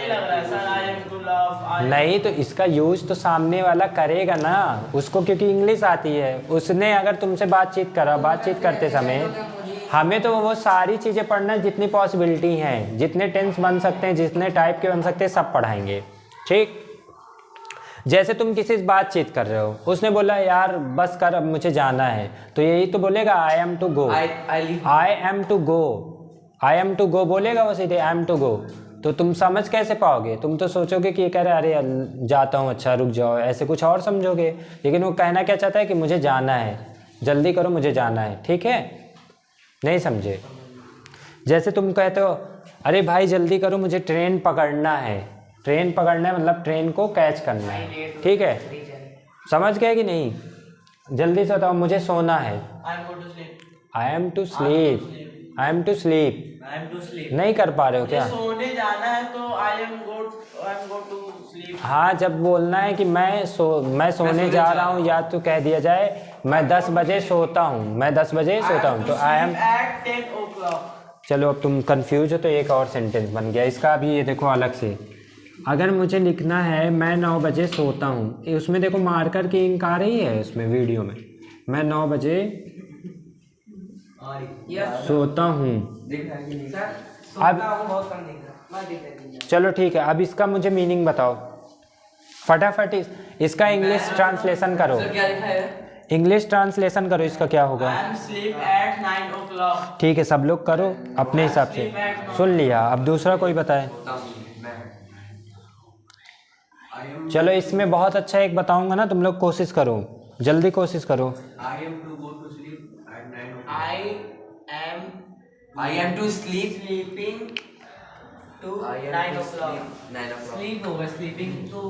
लग रहा है sir, I am to laugh. नहीं, तो इसका यूज तो सामने वाला करेगा ना, उसको क्योंकि इंग्लिश आती है। उसने अगर तुमसे बातचीत करा, बातचीत करते समय हमें तो वो सारी चीज़ें पढ़ना है, जितनी पॉसिबिलिटी हैं, जितने टेंस बन सकते हैं, जितने टाइप के बन सकते हैं, सब पढ़ाएंगे। ठीक, जैसे तुम किसी से बातचीत कर रहे हो, उसने बोला यार बस कर, अब मुझे जाना है, तो यही तो बोलेगा I am to go. I am to go, I am to go बोलेगा वो सीधे, आई एम टू गो। तो तुम समझ कैसे पाओगे? तुम तो सोचोगे कि ये कह रहे अरे जाता हूँ, अच्छा रुक जाओ, ऐसे कुछ और समझोगे। लेकिन वो कहना क्या चाहता है कि मुझे जाना है, जल्दी करो, मुझे जाना है। ठीक है, नहीं समझे? जैसे तुम कहते हो अरे भाई जल्दी करो, मुझे ट्रेन पकड़ना है। ट्रेन पकड़ना है मतलब ट्रेन को कैच करना है। ठीक है, समझ गए कि नहीं? जल्दी से बताओ, मुझे सोना है। I am to sleep, I am to sleep. नहीं कर पा रहे हो क्या? सोने जाना है तो I am go to sleep. हाँ, जब बोलना है कि मैं सोने जा रहा हूँ, या तो कह दिया जाए मैं 10 बजे सोता हूँ, मैं 10 बजे सोता हूँ, तो आई एम एट 10 o'clock। चलो, अब तुम कंफ्यूज हो तो एक और सेंटेंस बन गया इसका। अभी ये देखो अलग से, अगर मुझे लिखना है मैं 9 बजे सोता हूँ, उसमें देखो मार्कर की इंक आ रही है उसमें वीडियो में, मैं 9 बजे सोता हूँ। अब चलो ठीक है, अब इसका मुझे मीनिंग बताओ फटाफट। इसका इंग्लिश ट्रांसलेशन करो, इंग्लिश ट्रांसलेशन करो, इसका क्या होगा? I am sleep at 9 o'clock। ठीक है, सब लोग करो अपने हिसाब से। सुन लिया, अब दूसरा कोई बताए। चलो, इसमें बहुत अच्छा एक बताऊंगा ना, तुम लोग कोशिश करो, जल्दी कोशिश करो। I am to sleeping to 9 o'clock। Sleep होगा, sleeping to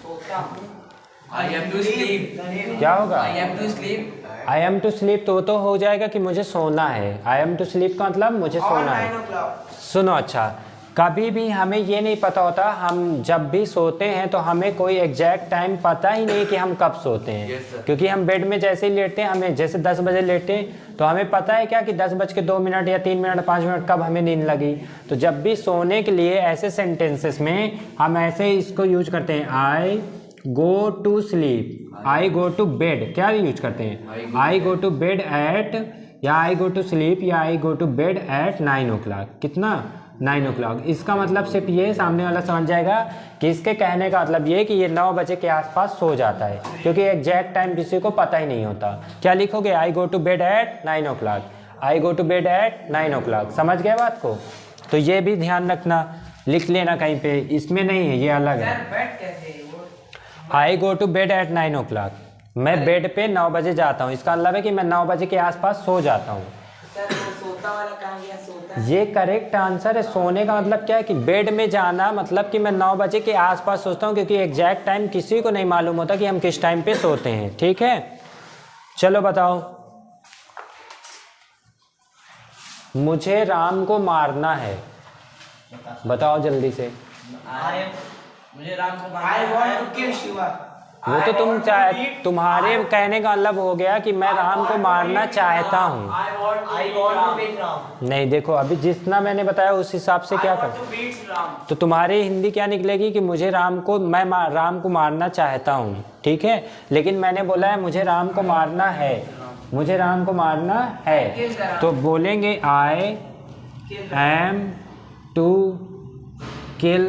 सोता हूँ। I am to sleep। क्या होगा? I am to sleep। I am to sleep तो हो जाएगा कि मुझे सोना है। आई एम टू स्लीप का मतलब मुझे सोना है। सुनो, अच्छा, कभी भी हमें ये नहीं पता होता, हम जब भी सोते हैं तो हमें कोई एग्जैक्ट टाइम पता ही नहीं कि हम कब सोते हैं। क्योंकि हम बेड में जैसे ही लेटते हैं, हमें जैसे 10 बजे लेटे तो हमें पता है क्या कि 10:02 या 3 मिनट 5 मिनट कब हमें नींद लगी। तो जब भी सोने के लिए ऐसे सेंटेंसेस में हम ऐसे इसको यूज करते हैं, I go to sleep, I go to bed. क्या यूज करते हैं? I go to bed at, या आई गो टू स्लीप, या I go to bed at 9 o'clock। कितना? 9 o'clock। इसका मतलब सिर्फ ये सामने वाला समझ जाएगा कि इसके कहने का मतलब ये कि ये 9 बजे के आसपास सो जाता है, क्योंकि एग्जैक्ट टाइम किसी को पता ही नहीं होता। क्या लिखोगे? I go to bed at 9 o'clock, I go to bed at 9 o'clock। समझ गए बात को? तो ये भी ध्यान रखना, लिख लेना कहीं पे, इसमें नहीं है, ये अलग है। I go to bed at 9 o'clock। मैं बेड पे 9 बजे जाता हूँ, इसका मतलब है कि मैं 9 बजे के आसपास सो जाता हूँ। सर वो सोता वाला कहाँ गया? सोता है। ये करेक्ट आंसर है। सोने का मतलब क्या है कि बेड में जाना मतलब कि मैं 9 बजे के आसपास सोचता हूँ, क्योंकि एग्जैक्ट टाइम किसी को नहीं मालूम होता कि हम किस टाइम पे सोते हैं। ठीक है, चलो बताओ। मुझे राम को मारना है, बताओ जल्दी से। मुझे राम को I want to kill Shiva. वो तो तुम तुम्हारे कहने का मतलब हो गया कि मैं राम को मारना चाहता हूँ। I want to beat Ram. नहीं, देखो अभी जितना मैंने बताया उस हिसाब से क्या कर, तो तुम्हारी हिंदी क्या निकलेगी कि मुझे राम को राम को मारना चाहता हूँ। ठीक है, लेकिन मैंने बोला है मुझे राम को मारना है, मुझे राम को मारना है, तो बोलेंगे आई एम टू किल।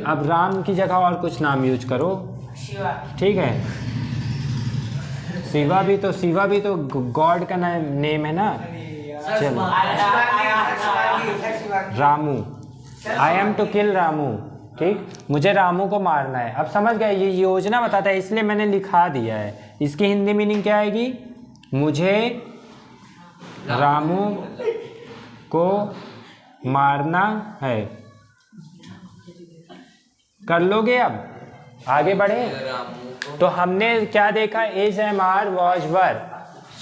अब राम की जगह और कुछ नाम यूज करो। शिवा। ठीक है, शिवा भी तो गॉड का नेम है ना। चलो Ramu, I am to kill Ramu. ठीक, मुझे रामू को मारना है। अब समझ गए, ये योजना बताता है इसलिए मैंने लिखा दिया है। इसकी हिंदी मीनिंग क्या आएगी? मुझे रामू को मारना है। कर लोगे? अब आगे बढ़े तो हमने क्या देखा? Is am are was were.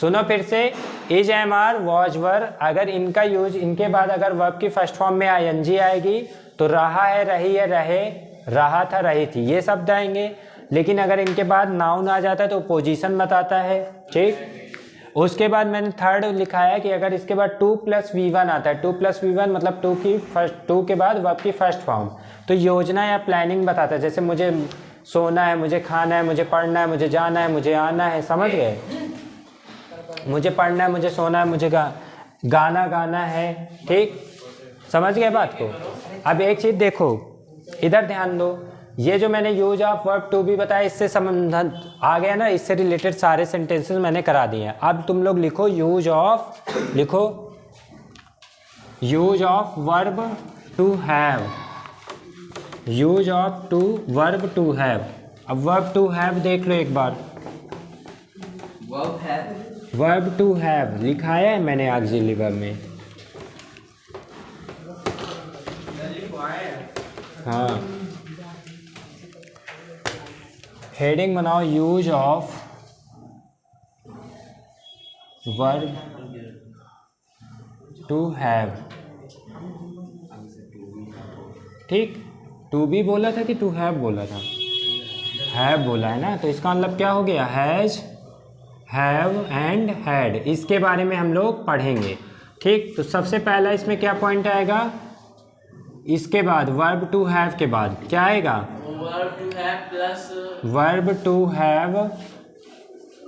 सुनो फिर से, is am are was were, अगर इनका यूज इनके बाद अगर वर्ब की फर्स्ट फॉर्म में आईएनजी आएगी तो रहा है, रही है, रहे, रहा था, रही थी, ये शब्द आएंगे। लेकिन अगर इनके बाद नाउन आ जाता है तो पोजीशन बताता है। ठीक, उसके बाद मैंने थर्ड लिखा है कि अगर इसके बाद 2+V1 आता है, 2+V1 मतलब 2 के बाद वर्ब की फर्स्ट फॉर्म, तो योजना या प्लानिंग बताता है। जैसे मुझे सोना है, मुझे खाना है, मुझे पढ़ना है, मुझे जाना है, मुझे आना है। समझ गए? मुझे पढ़ना है, मुझे सोना है, मुझे गाना गाना है। ठीक, समझ गए बात को? अब एक चीज़ देखो, इधर ध्यान दो, ये जो मैंने यूज ऑफ वर्ब टू भी बताया, इससे संबंध आ गया ना, इससे रिलेटेड सारे सेंटेंसेस मैंने करा दिए हैं। अब तुम लोग लिखो use of verb to have, use of verb to have. अब वर्ब टू हैव देख लो एक बार। वर्ब टू हैव लिखाया है मैंने ऑक्सिलरी वर्ब में। हाँ, हेडिंग बनाओ use of verb to have. ठीक, टू भी बोला था कि टू हैव बोला था? हैव बोला है ना, तो इसका मतलब क्या हो गया? Has, have and had. इसके बारे में हम लोग पढ़ेंगे। ठीक, तो सबसे पहला इसमें क्या पॉइंट आएगा? इसके बाद वर्ब टू हैव के बाद क्या आएगा? Verb to have plus, verb to have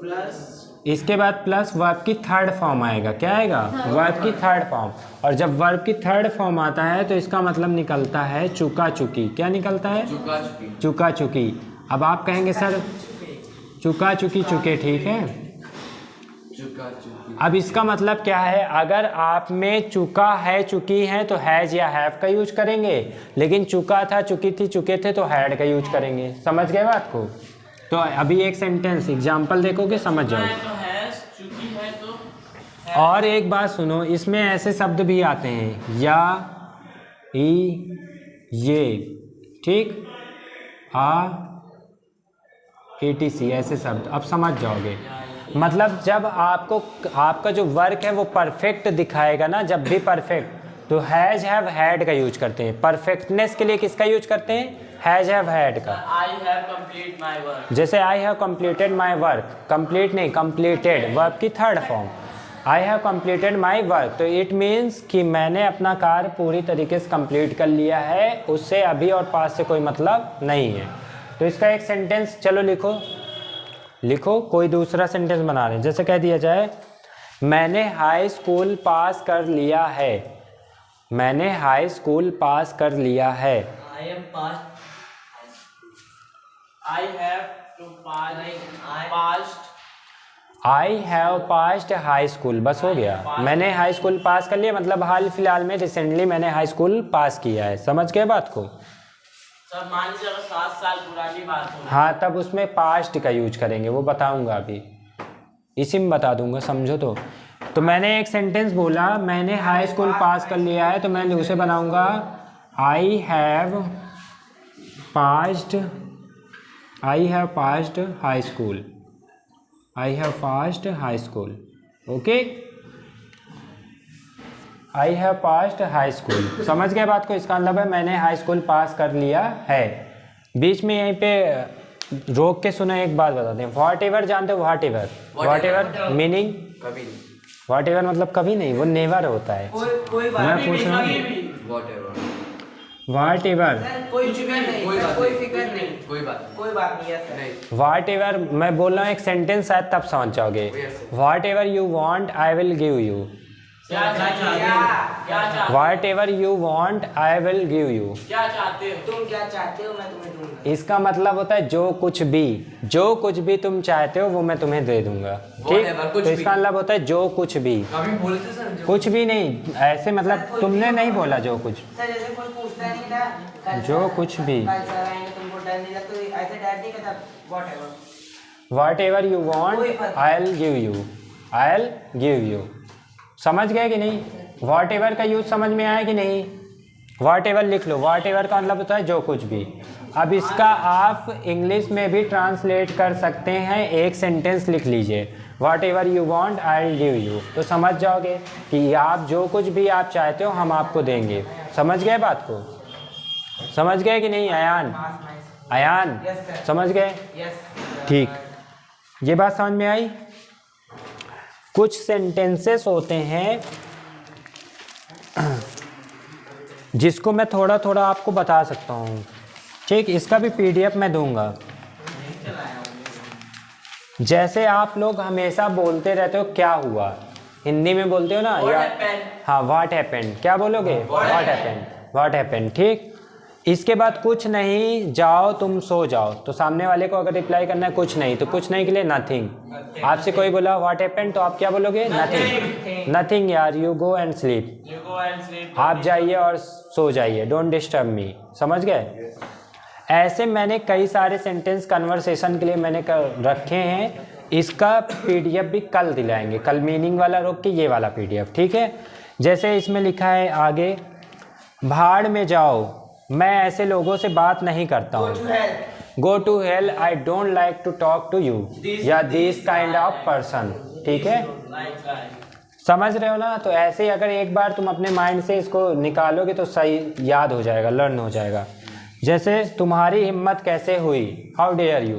plus, इसके बाद प्लस वर्ब की थर्ड फॉर्म आएगा। क्या आएगा? वर्ब की थर्ड फॉर्म। और जब वर्ब की थर्ड फॉर्म आता है तो इसका मतलब निकलता है चुका चुकी। क्या निकलता है? चुका चुकी। चुका चुकी। अब आप कहेंगे सर चुका चुकी चुके, ठीक है। चुका चुकी। अब इसका मतलब क्या है? अगर आप में चुका है, चुकी है तो हैज या हैव का यूज करेंगे, लेकिन चुका था, चुकी थी, चुके थे तो हैड का यूज करेंगे। समझ गए बात को? तो अभी एक सेंटेंस एग्जाम्पल देखोगे समझ जाओगे। और एक बात सुनो, इसमें ऐसे शब्द भी आते हैं या, ई, ये, ठीक, आ, etc ऐसे शब्द। अब समझ जाओगे। मतलब जब आपको आपका जो वर्क है वो परफेक्ट दिखाएगा ना, जब भी परफेक्ट, तो हैज, हैव, हैड का यूज करते हैं। परफेक्टनेस के लिए किसका यूज करते हैं? हैज, हैव, हैड का। I have complete my work. जैसे I have completed my work, complete नहीं, कंप्लीटेड, वर्ब की third form. I have completed my work, तो इट मीन्स कि मैंने अपना कार्य पूरी तरीके से कंप्लीट कर लिया है, उससे अभी और पास से कोई मतलब नहीं है। तो इसका एक सेंटेंस चलो लिखो, कोई दूसरा सेंटेंस बना रहे हैं। जैसे कह दिया जाए मैंने हाई स्कूल पास कर लिया है। मैंने हाई स्कूल पास कर लिया है। I am pass, I have to pass, past, I have passed high school, बस हो गया। मैंने हाई स्कूल पास कर लिया मतलब हाल फिलहाल में रिसेंटली मैंने हाई स्कूल पास किया है। समझ गए बात को? सर मान लीजिए अगर 7 साल पुरानी बात हो, हाँ तब उसमें पास्ट का यूज करेंगे, वो बताऊंगा अभी, इसी में बता दूंगा, समझो। तो मैंने एक सेंटेंस बोला, मैंने हाई स्कूल पास कर लिया है, तो मैं उसे बनाऊंगा आई have passed high school, I have passed high school. Okay, I have passed high school, समझ गए बात को? इसका मतलब है मैंने हाई स्कूल पास कर लिया है। बीच में यहीं पे रोक के सुना, एक बात बताते हैं। व्हाट एवर जानते हो? व्हाट एवर मीनिंग कभी नहीं, व्हाट एवर मतलब कभी नहीं, वो नेवर होता है। कोई बात मैं नहीं, पूछ रहा हूँ व्हाट एवर, कोई फिक्र नहीं, कोई फिक्र नहीं, कोई बात नहीं है। व्हाट एवर मैं बोल रहा हूँ एक सेंटेंस, शायद तब समझ जाओगे। What ever you want I will give you, क्या चाहते, what ever you want I will give you. क्या चाहते हो तुम, क्या चाहते हो मैं तुम्हें दूंगा। इसका मतलब होता है जो कुछ भी तुम चाहते हो वो मैं तुम्हें दे दूंगा, ठीक? तो इसका मतलब होता है जो कुछ भी, कभी बोलते सर कुछ भी नहीं, ऐसे मतलब तुमने नहीं बोला जो कुछ, सर जैसे कोई पूछता नहीं था जो कुछ भी। कल सर आएंगे तुमको डर नहीं लगता, तो ऐसे डर नहीं कहता whatever. What ever you want I will give you, समझ गए कि नहीं? व्हाट एवर का यूज समझ में आया कि नहीं? व्हाट एवर लिख लो, व्हाट एवर का मतलब होता है जो कुछ भी। अब इसका आप इंग्लिश में भी ट्रांसलेट कर सकते हैं, एक सेंटेंस लिख लीजिए, what ever you want I will give you, तो समझ जाओगे कि आप जो कुछ भी आप चाहते हो हम आपको देंगे। समझ गए बात को? समझ गए कि नहीं अयान समझ गए? ठीक, ये बात समझ में आई? कुछ सेंटेंसेस होते हैं जिसको मैं थोड़ा थोड़ा आपको बता सकता हूँ, ठीक? इसका भी पीडीएफ मैं दूंगा। जैसे आप लोग हमेशा बोलते रहते हो क्या हुआ, हिंदी में बोलते हो ना, या हाँ व्हाट हैपेंड, क्या बोलोगे? व्हाट हैपेंड, ठीक? इसके बाद कुछ नहीं, जाओ तुम सो जाओ, तो सामने वाले को अगर रिप्लाई करना है कुछ नहीं, तो कुछ नहीं के लिए नथिंग। आपसे कोई बोला व्हाट हैपेंड, तो आप क्या बोलोगे? नथिंग यार, यू गो एंड स्लीप, आप जाइए और सो जाइए, डोंट डिस्टर्ब मी। समझ गए? ऐसे मैंने कई सारे सेंटेंस कन्वर्सेशन के लिए मैंने रखे हैं, इसका पीडीएफ भी कल दिलाएंगे, कल मीनिंग वाला रोक के ये वाला पीडीएफ, ठीक है? जैसे इसमें लिखा है आगे, भाड़ में जाओ, मैं ऐसे लोगों से बात नहीं करता हूँ, go to hell, I don't like to talk to you, या दिस काइंड ऑफ पर्सन, ठीक है? समझ रहे हो ना? तो ऐसे ही अगर एक बार तुम अपने माइंड से इसको निकालोगे तो सही याद हो जाएगा, लर्न हो जाएगा। जैसे तुम्हारी हिम्मत कैसे हुई, हाउ डेयर यू,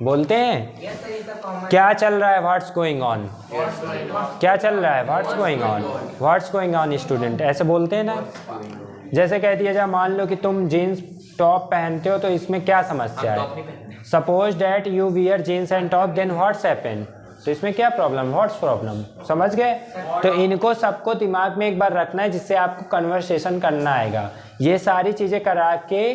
बोलते हैं। क्या चल रहा है, व्हाट्स गोइंग ऑन, क्या चल रहा है, व्हाट्स गोइंग ऑन स्टूडेंट, ऐसे बोलते हैं ना। जैसे कह दिया जाए, मान लो कि तुम जीन्स टॉप पहनते हो, तो इसमें क्या समस्या है? Suppose that you wear jeans and top, then what's happened, तो इसमें क्या प्रॉब्लम, व्हाट्स प्रॉब्लम, समझ गए? तो इनको सबको दिमाग में एक बार रखना है, जिससे आपको कन्वर्सेशन करना आएगा। ये सारी चीज़ें करा के,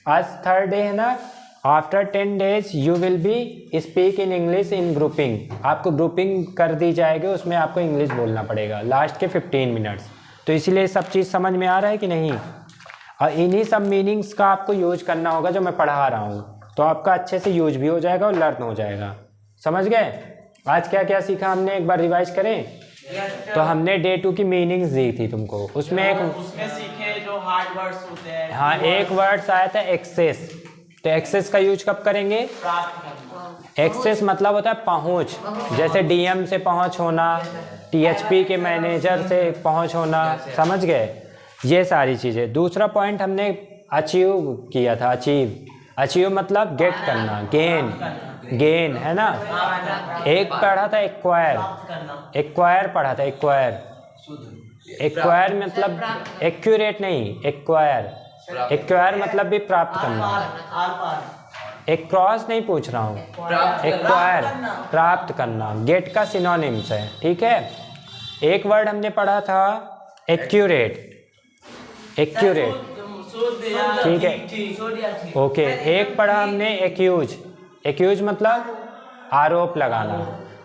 आज 3rd डे है ना, after 10 days you will be speak in English in grouping, आपको ग्रुपिंग कर दी जाएगी, उसमें आपको इंग्लिश बोलना पड़ेगा लास्ट के 15 मिनट्स। तो इसीलिए सब चीज़ समझ में आ रहा है कि नहीं? और इन्हीं सब मीनिंग्स का आपको यूज करना होगा जो मैं पढ़ा रहा हूँ, तो आपका अच्छे से यूज भी हो जाएगा और लर्न हो जाएगा। समझ गए? आज क्या क्या सीखा हमने, एक बार रिवाइज करें? तो हमने डे 2 की मीनिंग्स दी थी तुमको, उसमें सीखे जो हार्ड वर्ड्स होते हैं। हाँ, एक वर्ड्स आया था एक्सेस, तो एक्सेस का यूज कब करेंगे? एक्सेस मतलब होता है पहुंच, जैसे डीएम से पहुंच होना, टीएचपी के मैनेजर से पहुंच होना, समझ गए? ये सारी चीज़ें। दूसरा पॉइंट हमने अचीव किया था, अचीव मतलब गेट करना, गेन है ना। एक पढ़ा था एक्वायर पढ़ा था, एक्वायर मतलब एक्यूरेट नहीं, एक्वायर मतलब भी प्राप्त करना। एक क्रॉस नहीं पूछ रहा हूँ, एक्वायर प्राप्त करना, गेट का सिनोनिम्स है, ठीक है? एक वर्ड हमने पढ़ा था एक्यूरेट, ठीक है, ओके। एक पढ़ा हमने एक्यूज मतलब आरोप लगाना,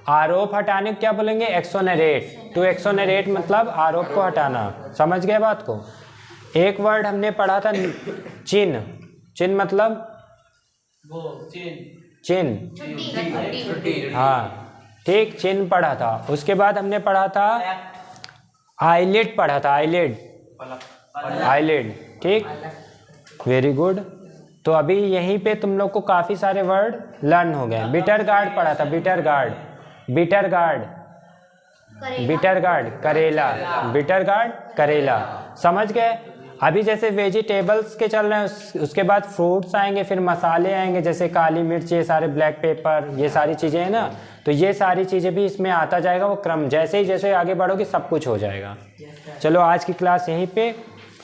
आरोप हटाने को क्या बोलेंगे? एक्सोनरेट, टू एक्सोनरेट मतलब आरोप को हटाना। समझ गए बात को? एक वर्ड हमने पढ़ा था चिन। चिन मतलब वो चिन चिन, छुट्टी। हाँ ठीक, चिन पढ़ा था। उसके बाद हमने पढ़ा था आईलिड, पढ़ा था आईलिड, आईलिड, ठीक, वेरी गुड। तो अभी यहीं पे तुम लोग को काफ़ी सारे वर्ड लर्न हो गए। बिटर गार्ड पढ़ा था, bitter gourd, bitter gourd, bitter gourd करेला, बिटर गार्ड करेला, समझ गए। अभी जैसे वेजिटेबल्स के चल रहे हैं, उसके बाद फ्रूट्स आएंगे, फिर मसाले आएंगे, जैसे काली मिर्च, ये सारे ब्लैक पेपर, ये सारी चीज़ें हैं ना, तो ये सारी चीज़ें भी इसमें आता जाएगा। वो क्रम जैसे ही आगे बढ़ोगे सब कुछ हो जाएगा। चलो आज की क्लास यहीं पे।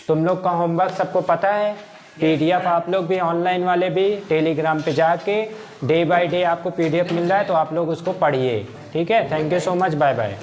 तुम लोग का होमवर्क सबको पता है, PDF आप लोग भी, ऑनलाइन वाले भी, टेलीग्राम पे जाके डे बाय डे आपको PDF मिल रहा है, तो आप लोग उसको पढ़िए, ठीक है। Thank you so much, bye bye.